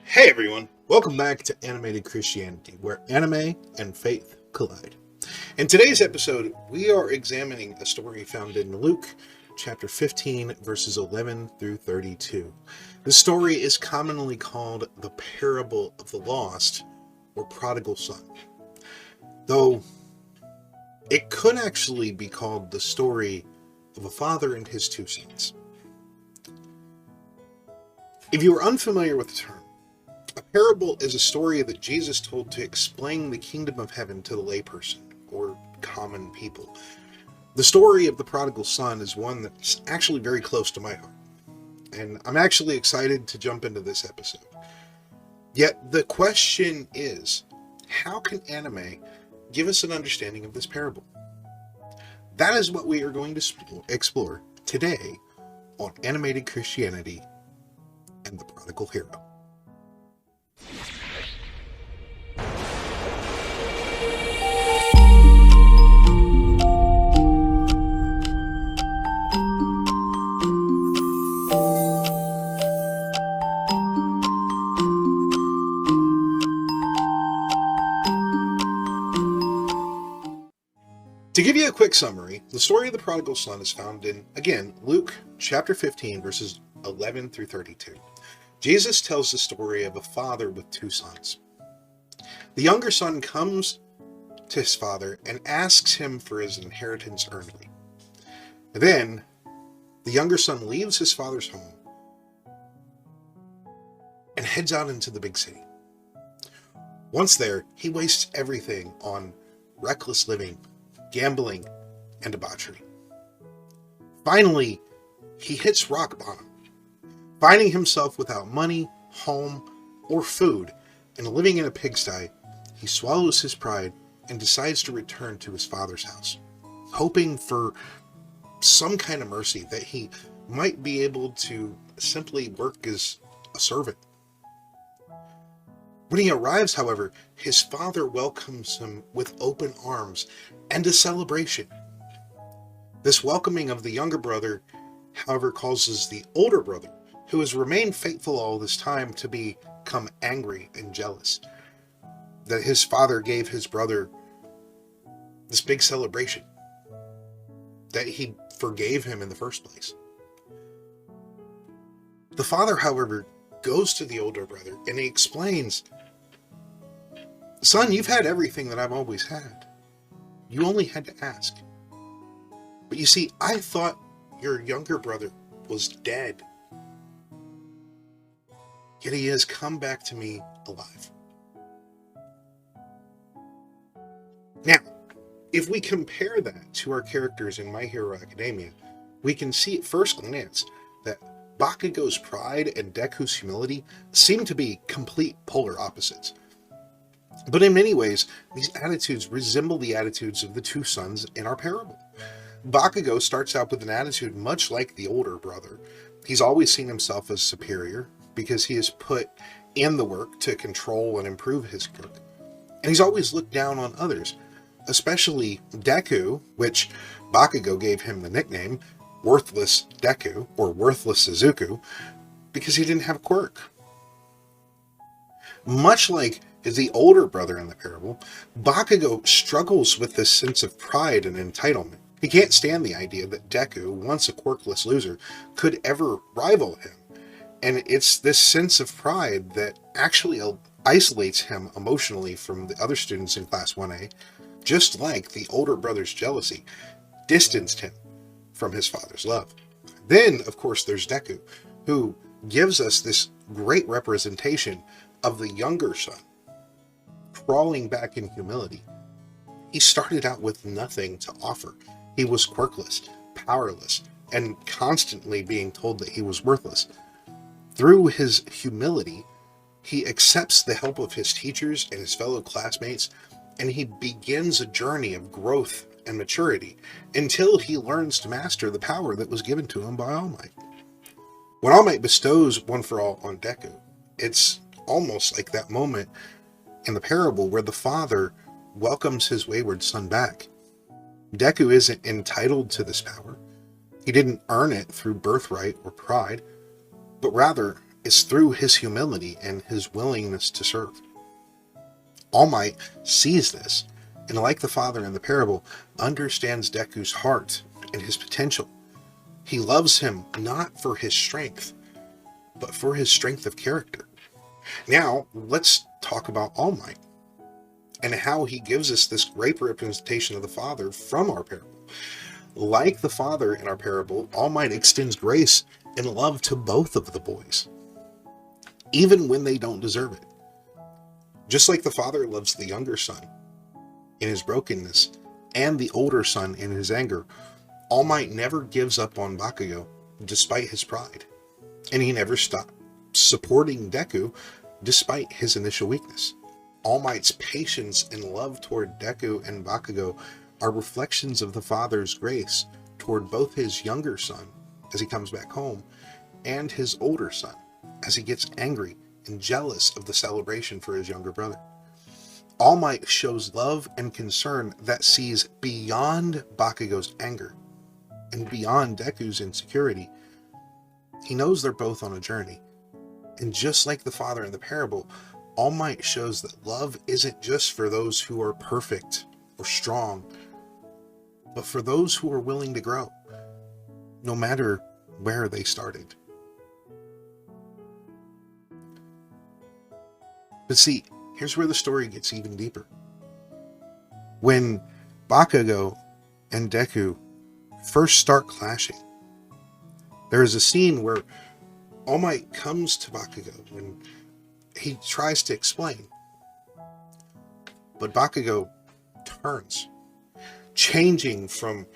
Hey everyone, welcome back to Animated Christianity, where anime and faith collide. In today's episode, we are examining a story found in Luke chapter 15, verses 11 through 32. The story is commonly called the Parable of the Lost, or Prodigal Son, though it could actually be called the story of a father and his two sons. If you are unfamiliar with the term, a parable is a story that Jesus told to explain the kingdom of heaven to the layperson, or common people. The story of the prodigal son is one that's actually very close to my heart, and I'm actually excited to jump into this episode. Yet the question is, how can anime give us an understanding of this parable? That is what we are going to explore today on Animated Christianity and the Prodigal Hero. To give you a quick summary, the story of the prodigal son is found in, again, Luke chapter 15, verses 11 through 32. Jesus tells the story of a father with two sons. The younger son comes to his father and asks him for his inheritance earnestly. Then, the younger son leaves his father's home and heads out into the big city. Once there, he wastes everything on reckless living, gambling, and debauchery. Finally, he hits rock bottom, finding himself without money, home, or food, and living in a pigsty. He swallows his pride and decides to return to his father's house, hoping for some kind of mercy, that he might be able to simply work as a servant. When he arrives, however, his father welcomes him with open arms and a celebration. This welcoming of the younger brother, however, causes the older brother, who has remained faithful all this time, to become angry and jealous that his father gave his brother this big celebration, that he forgave him in the first place. The father, however, goes to the older brother and he explains, "Son, you've had everything that I've always had. You only had to ask. But you see, I thought your younger brother was dead. Yet he has come back to me alive." Now, if we compare that to our characters in My Hero Academia, we can see at first glance that Bakugo's pride and Deku's humility seem to be complete polar opposites. But in many ways, these attitudes resemble the attitudes of the two sons in our parable. Bakugo starts out with an attitude much like the older brother. He's always seen himself as superior because he has put in the work to control and improve his work. And he's always looked down on others, especially Deku, which Bakugo gave him the nickname Worthless Deku, or Worthless Suzuku, because he didn't have a quirk. Much like the older brother in the parable, Bakugo struggles with this sense of pride and entitlement. He can't stand the idea that Deku, once a quirkless loser, could ever rival him. And it's this sense of pride that actually isolates him emotionally from the other students in Class 1A, just like the older brother's jealousy distanced him from his father's love. Then, of course, there's Deku, who gives us this great representation of the younger son, crawling back in humility. He started out with nothing to offer. He was quirkless, powerless, and constantly being told that he was worthless. Through his humility, he accepts the help of his teachers and his fellow classmates, and he begins a journey of growth and maturity until he learns to master the power that was given to him by All Might. When All Might bestows One for All on Deku, it's almost like that moment in the parable where the father welcomes his wayward son back. Deku isn't entitled to this power. He didn't earn it through birthright or pride, but rather is through his humility and his willingness to serve. All Might sees this, and like the father in the parable, understands Deku's heart and his potential. He loves him not for his strength, but for his strength of character. Now, let's talk about All Might and how he gives us this great representation of the Father from our parable. Like the Father in our parable, All Might extends grace and love to both of the boys, even when they don't deserve it. Just like the Father loves the younger son in his brokenness and the older son in his anger, All Might never gives up on Bakugo despite his pride, and he never stops supporting Deku despite his initial weakness. All Might's patience and love toward Deku and Bakugo are reflections of the Father's grace toward both his younger son as he comes back home and his older son as he gets angry and jealous of the celebration for his younger brother. All Might shows love and concern that sees beyond Bakugo's anger and beyond Deku's insecurity. He knows they're both on a journey. And just like the Father in the parable, All Might shows that love isn't just for those who are perfect or strong, but for those who are willing to grow, no matter where they started. But see, here's where the story gets even deeper. When Bakugo and Deku first start clashing, there is a scene where All Might comes to Bakugo and he tries to explain, but Bakugo turns, changing from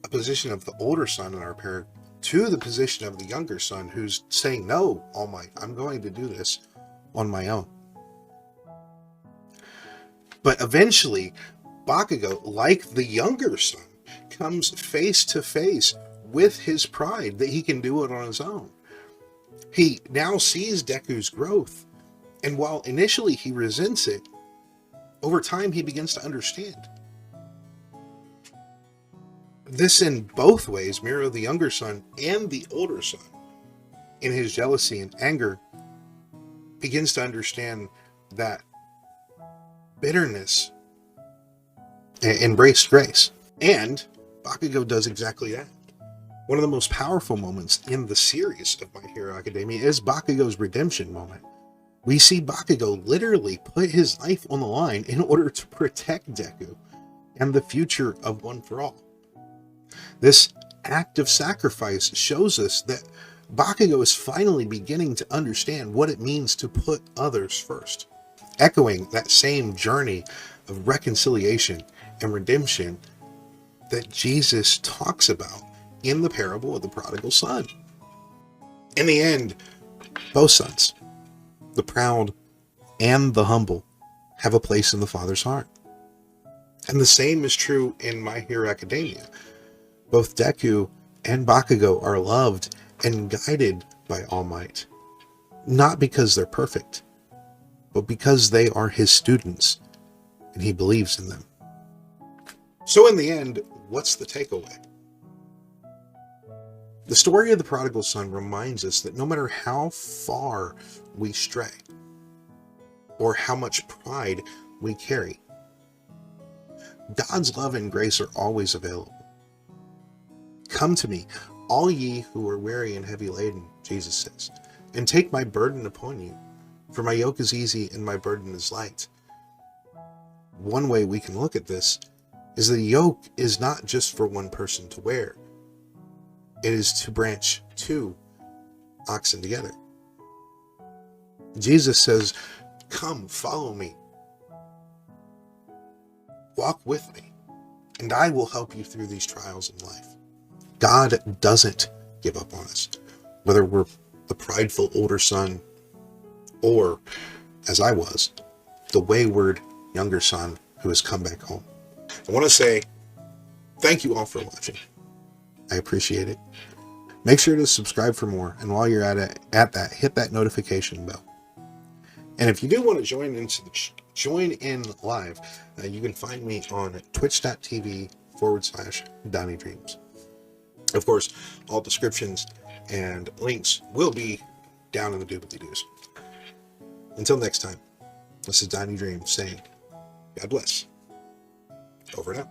a position of the older son in our pair to the position of the younger son who's saying, "No, All Might, I'm going to do this on my own." But eventually, Bakugo, like the younger son, comes face to face with his pride that he can do it on his own. He now sees Deku's growth, and while initially he resents it, over time he begins to understand. This in both ways mirror the younger son and the older son. In his jealousy and anger, begins to understand that bitterness embraced grace. And Bakugo does exactly that. One of the most powerful moments in the series of My Hero Academia is Bakugo's redemption moment. We see Bakugo literally put his life on the line in order to protect Deku and the future of One for All. This act of sacrifice shows us that Bakugo is finally beginning to understand what it means to put others first, echoing that same journey of reconciliation and redemption that Jesus talks about in the parable of the Prodigal Son. In the end, both sons, the proud and the humble, have a place in the Father's heart. And the same is true in My Hero Academia. Both Deku and Bakugo are loved and guided by All Might, not because they're perfect, but because they are his students and he believes in them. So in the end, what's the takeaway? The story of the Prodigal Son reminds us that no matter how far we stray, or how much pride we carry, God's love and grace are always available. Come to me, all ye who are weary and heavy laden, Jesus says, and take my burden upon you, for my yoke is easy and my burden is light. One way we can look at this is the yoke is not just for one person to wear. It is to branch two oxen together. Jesus says, come, follow me. Walk with me, and I will help you through these trials in life. God doesn't give up on us, whether we're the prideful older son or, as I was, the wayward younger son who has come back home. I want to say thank you all for watching. I appreciate it. Make sure to subscribe for more, and while you're at that, hit that notification bell. And if you do want to join in live, you can find me on twitch.tv/DonnieDreams. Of course, all descriptions and links will be down in the doobly-doos. Until next time, this is Donnie Dream saying, God bless. Over and out.